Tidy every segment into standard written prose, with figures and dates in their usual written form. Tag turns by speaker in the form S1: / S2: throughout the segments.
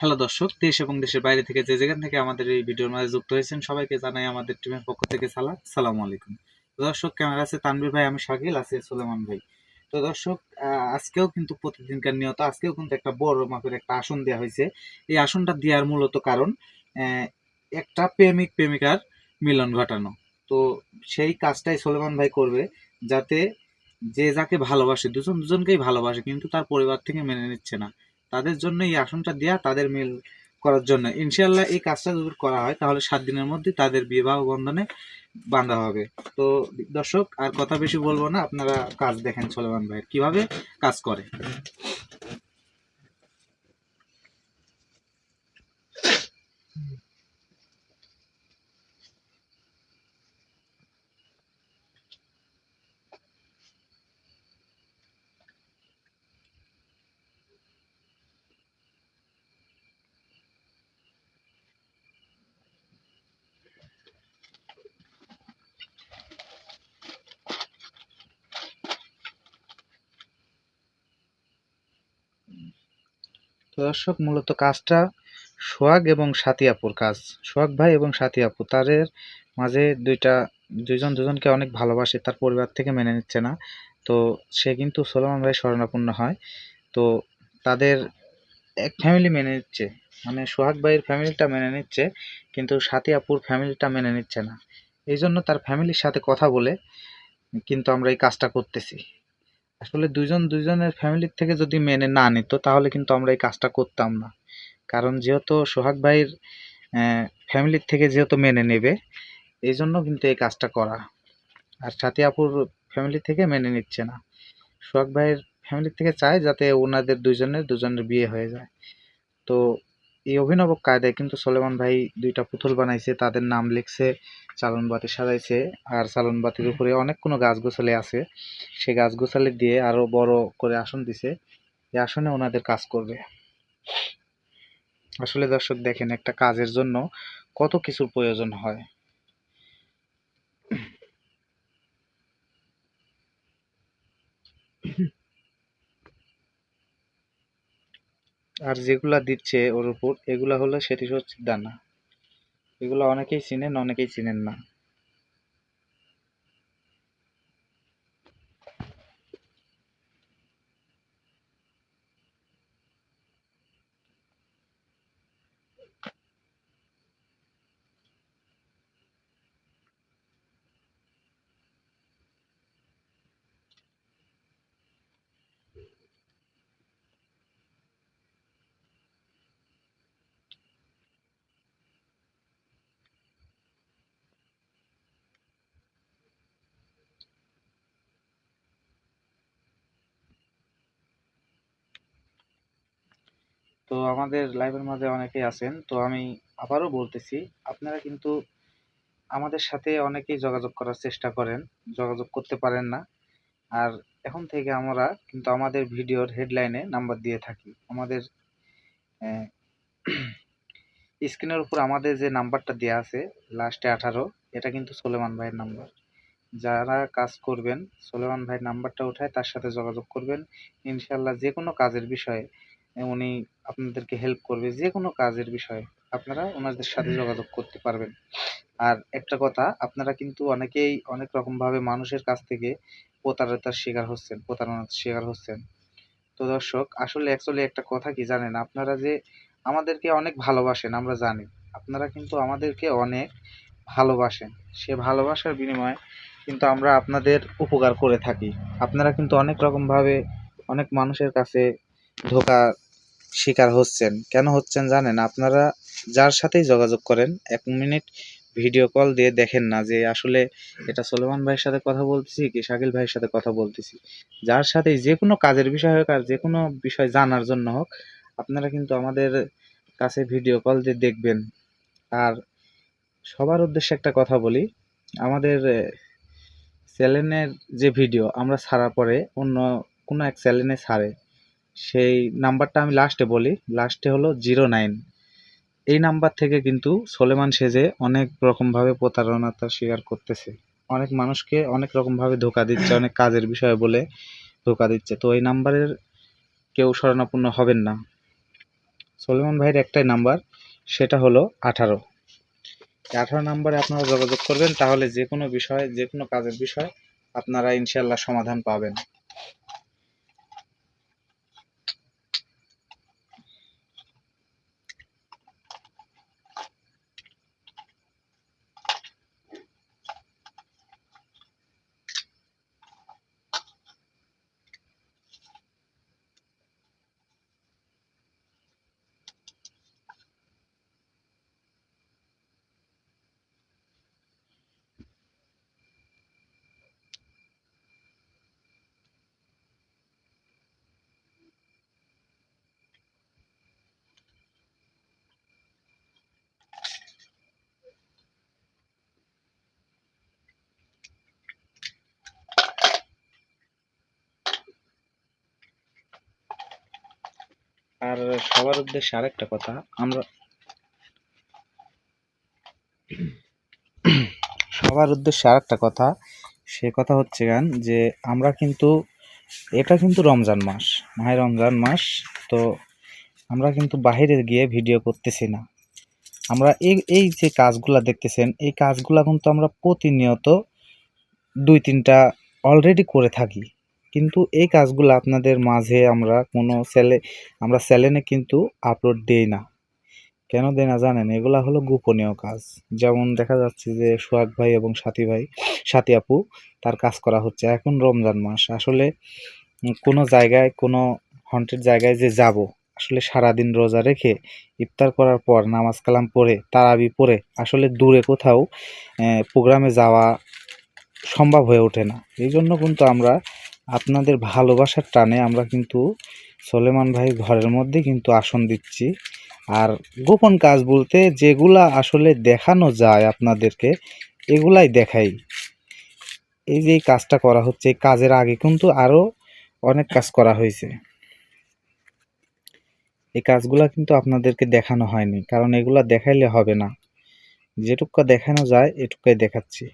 S1: Hello দর্শক, দেশ এবং দেশের বাইরে থেকে যে যেখান থেকে আমাদের এই ভিডিওর মাঝে যুক্ত হয়েছেন সবাইকে জানাই আমাদের টিমের পক্ষ থেকে সালামু আলাইকুম। তো দর্শক, ক্যামেরা আছে তানভীর ভাই, আমি শাকিল, আছে সুলেমান ভাই। তো দর্শক, আজকেও কিন্তু প্রতিদিনকার নিয়ত আজকেও কিন্তু একটা বড় মাপের একটা আসন দেওয়া হয়েছে। এই আসনটা দেওয়ার মূলত কারণ আহ, একটা প্রেমিক প্রেমিকার মিলন ঘটানো। তো সেই কাজটাই সুলেমান ভাই করবে, যাতে যে যাকে ভালোবাসে, দুজন দুজনকেই ভালোবাসে কিন্তু তার পরিবার থেকে মেনে নিচ্ছে না, তাদের জন্য এই আসনটা দেয়া, তাদের মিল করার জন্য। ইনশাল্লাহ এই কাজটা যদি করা হয় তাহলে 7 দিনের মধ্যে তাদের বিবাহ বন্ধনে বাঁধা হবে। তো দর্শক, আর কথা বেশি বলবো না, আপনারা কাজ দেখেন সোলেমান ভাই কিভাবে কাজ করে। তো দর্শক, মূলত কাজটা সোহাগ এবং সাথী আপুর কাজ। সোহাগ ভাই এবং সাথী আপু, তাদের মাঝে দুইজন দুজনকে অনেক ভালোবাসে, তার পরিবার থেকে মেনে নিচ্ছে না। তো সে কিন্তু সোলেমান ভাই শরণাপন্ন হয়। তো তাদের এক ফ্যামিলি মেনে নিচ্ছে, মানে সোহাগ ভাইয়ের ফ্যামিলিটা মেনে নিচ্ছে, কিন্তু সাথী আপুর ফ্যামিলিটা মেনে নিচ্ছে না। এই জন্য তার ফ্যামিলির সাথে কথা বলে কিন্তু আমরা এই কাজটা করতেছি। আসলে দুইজন দুইজনের ফ্যামিলির থেকে যদি মেনে না নিত তাহলে কিন্তু আমরা এই কাজটা করতাম না। কারণ যেহেতু সোহাগ ভাইয়ের ফ্যামিলির থেকে যেহেতু মেনে নেবে, এই জন্য কিন্তু এই কাজটা করা। আর সাথী আপুর ফ্যামিলি থেকে মেনে নিচ্ছে না। সোহাগ ভাইয়ের ফ্যামিলি থেকে চায় যাতে ওনাদের দুজনের বিয়ে হয়ে যায়। তো এই অভিনব কায়দায় কিন্তু সোলেমান ভাই দুইটা পুতুল বানাইছে, তাদের নাম লিখছে, চালন বাতি সাজাইছে। আর চালন বাতির উপরে অনেক কোনো গাছগোছালি আছে, সেই গাছগোছালি দিয়ে আরো বড় করে আসন দিছে। এই আসনে ওনাদের কাজ করবে। আসলে দর্শক দেখেন, একটা কাজের জন্য কত কিছুর প্রয়োজন হয়। আর যেগুলা দিচ্ছে ওর উপর, এগুলা হলো সেটি হচ্ছে দানা। এগুলো অনেকেই চিনেন, অনেকেই চিনেন না। তো আমাদের লাইভের মাঝে অনেকেই আছেন, তো আমি আবারও বলতেছি, আপনারা কিন্তু আমাদের সাথে অনেকেই যোগাযোগ করার চেষ্টা করেন, যোগাযোগ করতে পারেন না। আর এখন থেকে আমরা কিন্তু আমাদের ভিডিওর হেডলাইনে নাম্বার দিয়ে থাকি। আমাদের স্ক্রিনের উপর আমাদের যে নাম্বারটা দেওয়া আছে লাস্টে 18, এটা কিন্তু সোলেমান ভাইয়ের নাম্বার। যারা কাজ করবেন, সোলেমান ভাইয়ের নাম্বারটা উঠায় তার সাথে যোগাযোগ করবেন। ইনশাল্লাহ যে কোনো কাজের বিষয়ে উনি আপনাদেরকে হেল্প করবে। যে কোনো কাজের বিষয়ে আপনারা ওনাদের সাথে যোগাযোগ করতে পারবেন। আর একটা কথা, আপনারা কিন্তু অনেকেই অনেক রকমভাবে মানুষের কাছ থেকে প্রতারণার শিকার হচ্ছেন। তো দর্শক, আসলে অ্যাকচুয়ালি একটা কথা কি জানেন, আপনারা যে আমাদেরকে অনেক ভালোবাসেন আমরা জানি, আপনারা কিন্তু আমাদেরকে অনেক ভালোবাসেন। সে ভালোবাসার বিনিময়ে কিন্তু আমরা আপনাদের উপকার করে থাকি। আপনারা কিন্তু অনেক রকমভাবে অনেক মানুষের কাছে ধোঁকা শিকার হচ্ছেন। কেন হচ্ছেন জানেন? আপনারা যার সাথেই যোগাযোগ করেন, 1 মিনিট ভিডিও কল দিয়ে দেখেন না যে আসলে এটা সোলেমান ভাইয়ের সাথে কথা বলতেছি কি শাকিল ভাইয়ের সাথে কথা বলতেছি। যার সাথেই যে কোনো কাজের বিষয় হোক আর যে কোনো বিষয় জানার জন্য হোক, আপনারা কিন্তু আমাদের কাছে ভিডিও কল দিয়ে দেখবেন। আর সবার উদ্দেশ্যে একটা কথা বলি, আমাদের চ্যানেলের যে ভিডিও আমরা ছাড়ার পরে অন্য কোনো এক চ্যানেলে ছাড়ে, সেই নাম্বারটা আমি লাস্টে বলি, লাস্টে হলো 09। এই নাম্বার থেকে কিন্তু সোলেমান সেজে অনেক রকমভাবে প্রতারণার শিকার করতেছে। অনেক মানুষকে অনেক রকমভাবে ধোঁকা দিচ্ছে, অনেক কাজের বিষয় বলে ধোঁকা দিচ্ছে। তো এই নাম্বারের কেউ শরণাপন্ন হবেন না। সলিমন ভাইয়ের একটাই নাম্বার, সেটা হলো 18। 18 নাম্বারে আপনারা যোগাযোগ করবেন, তাহলে যে কোনো বিষয়, যে কোনো কাজের বিষয় আপনারা ইনশাল্লাহ সমাধান পাবেন। আর সবার উদ্দেশ্যে আরেকটা কথা, আমরা সবার উদ্দেশ্যে আরেকটা কথা, সে কথা হচ্ছে গান যে আমরা কিন্তু, এটা কিন্তু রমজান মাস, মাহে রমজান মাস, তো আমরা কিন্তু বাহিরে গিয়ে ভিডিও করতেছি না। আমরা এই এই যে কাজগুলা দেখতেছেন, এই কাজগুলা কিন্তু আমরা প্রতিনিয়ত 2-3টা অলরেডি করে থাকি, কিন্তু এই কাজগুলো আপনাদের মাঝে আমরা চ্যানেলে কিন্তু আপলোড দেই না। কেন দেই না জানেন? এগুলা হলো গোপনীয় কাজ। যেমন দেখা যাচ্ছে যে সোহাগ ভাই এবং সাথী আপু, তার কাজ করা হচ্ছে এখন রমজান মাস। আসলে কোনো জায়গায়, কোনো হন্টেড জায়গায় যে যাব, আসলে সারাদিন রোজা রেখে ইফতার করার পর নামাজ কালাম পড়ে তারাবি পড়ে আসলে দূরে কোথাও প্রোগ্রামে যাওয়া সম্ভব হয়ে ওঠে না। এই জন্য কিন্তু আমরা আপনাদের ভালোবাসার টানে আমরা কিন্তু সলেমান ভাই ঘরের মধ্যে কিন্তু আসন দিচ্ছি। আর গোপন কাজ বলতে যেগুলা আসলে দেখানো যায় আপনাদেরকে, এগুলাই দেখাই। এই যে এই কাজটা করা হচ্ছে, এই কাজের আগে কিন্তু আরো অনেক কাজ করা হয়েছে। এই কাজগুলা কিন্তু আপনাদেরকে দেখানো হয়নি, কারণ এগুলা দেখাইলে হবে না। যেটুকু দেখানো যায় এটুকুই দেখাচ্ছি।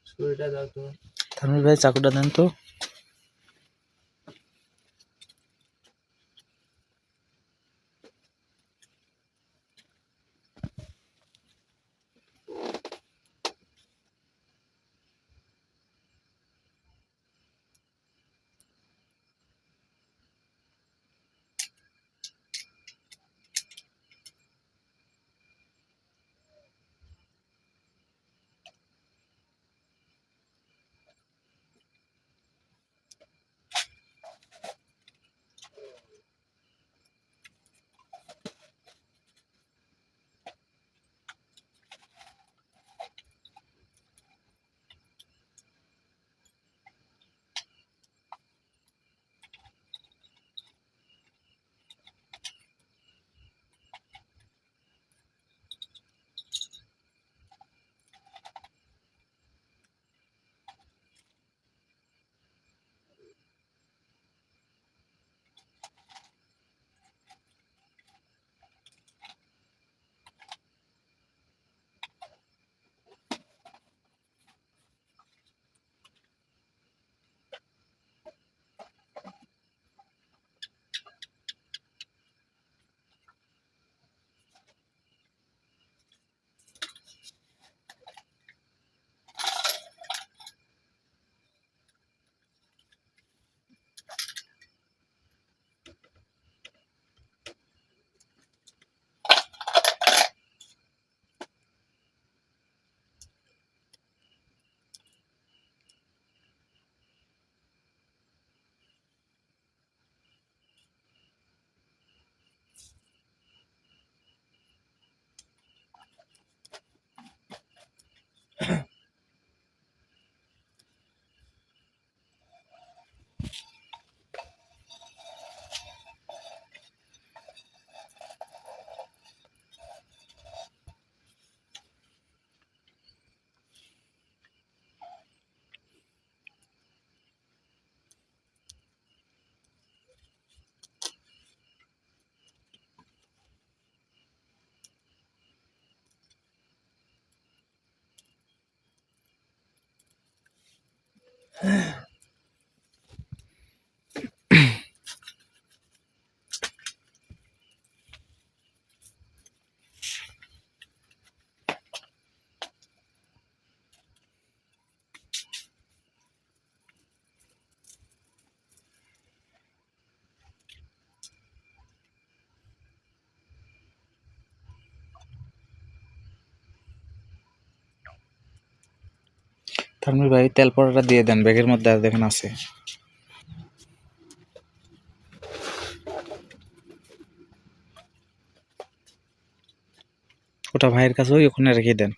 S2: ছুরিটা দাও তো।
S1: তানভীর ভাই চাকুটা দেন তো। তানভীর ভাই তেল পড়াটা দিয়ে দেন, ব্যাগের মধ্যে আর দেখেন আছে। ওটা ভাইয়ের কাছে ওখানে রেখে দেন।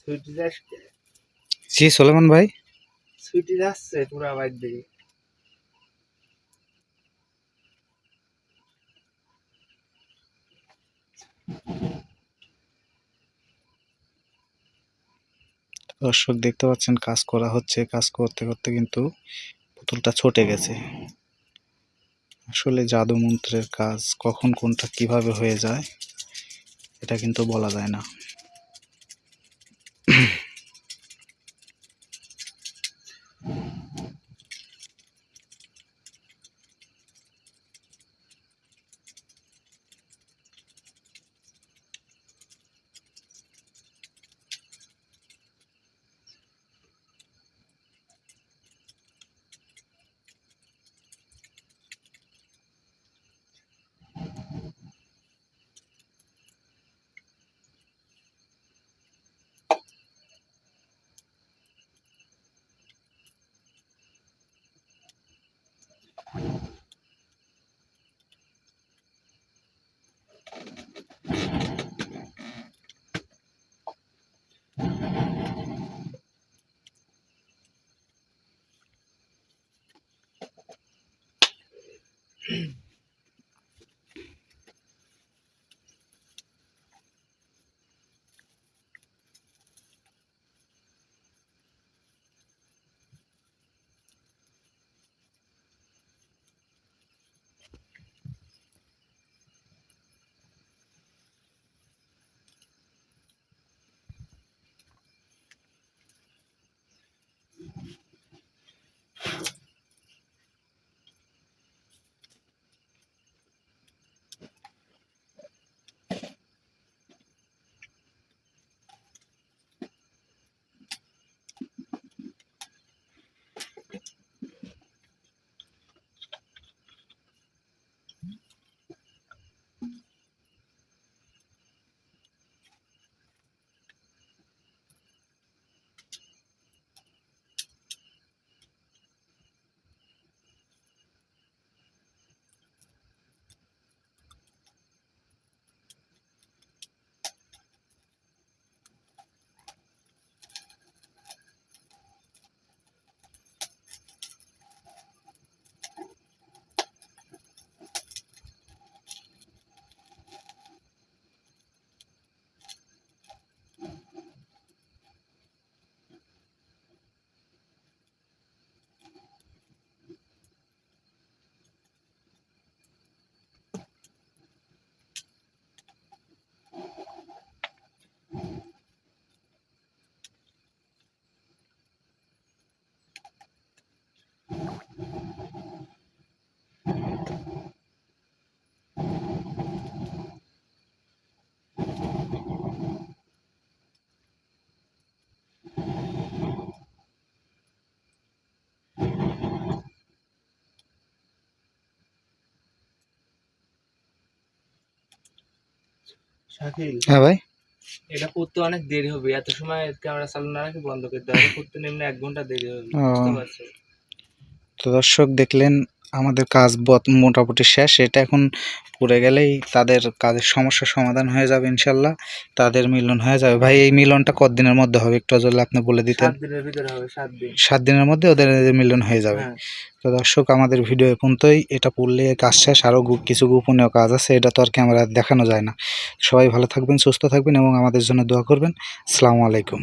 S2: ছুটি যাচ্ছে,
S1: জি সোলেমান ভাই।
S2: ছুটি যাচ্ছে পুরা বাইর দিকে।
S1: দর্শক দেখতে পাচ্ছেন কাজ করা হচ্ছে, কাজ করতে করতে কিন্তু পুতুলটা ছটে গেছে। আসলে জাদু মন্ত্রের কাজ কখন কোনটা কিভাবে হয়ে যায় এটা কিন্তু বলা যায় না।
S2: শাকিল,
S1: হ্যাঁ ভাই।
S2: এটা করতে অনেক দেরি হবে, এত সময় ক্যামেরা চালু না রাখি বন্ধ করে দেওয়া, এটা করতে নিম্ন 1 ঘন্টা দেরি হবে,
S1: ও,
S2: বুঝতে পারছো?
S1: তো দর্শক দেখলেন আমাদের কাজ মোটামুটি শেষ। এটা এখন পুড়ে গেলেই তাদের কাজের সমস্যার সমাধান হয়ে যাবে ইনশাল্লাহ, তাদের মিলন হয়ে যাবে। ভাই এই মিলনটা কতদিনের মধ্যে হবে একটু যদি আপনি বলে দিতেন।
S2: 7 দিনের ভিতরে হবে, 7 দিন।
S1: 7 দিনের মধ্যে ওদের মিলন হয়ে যাবে।
S2: হ্যাঁ।
S1: তো দর্শক আমাদের ভিডিও এ পর্যন্তই, এটা পড়লে কাজ শেষ। আরও কিছু গোপনীয় কাজ আছে, এটা তো আর ক্যামেরা দেখানো যায় না। সবাই ভালো থাকবেন, সুস্থ থাকবেন এবং আমাদের জন্য দোয়া করবেন। আসসালামু আলাইকুম।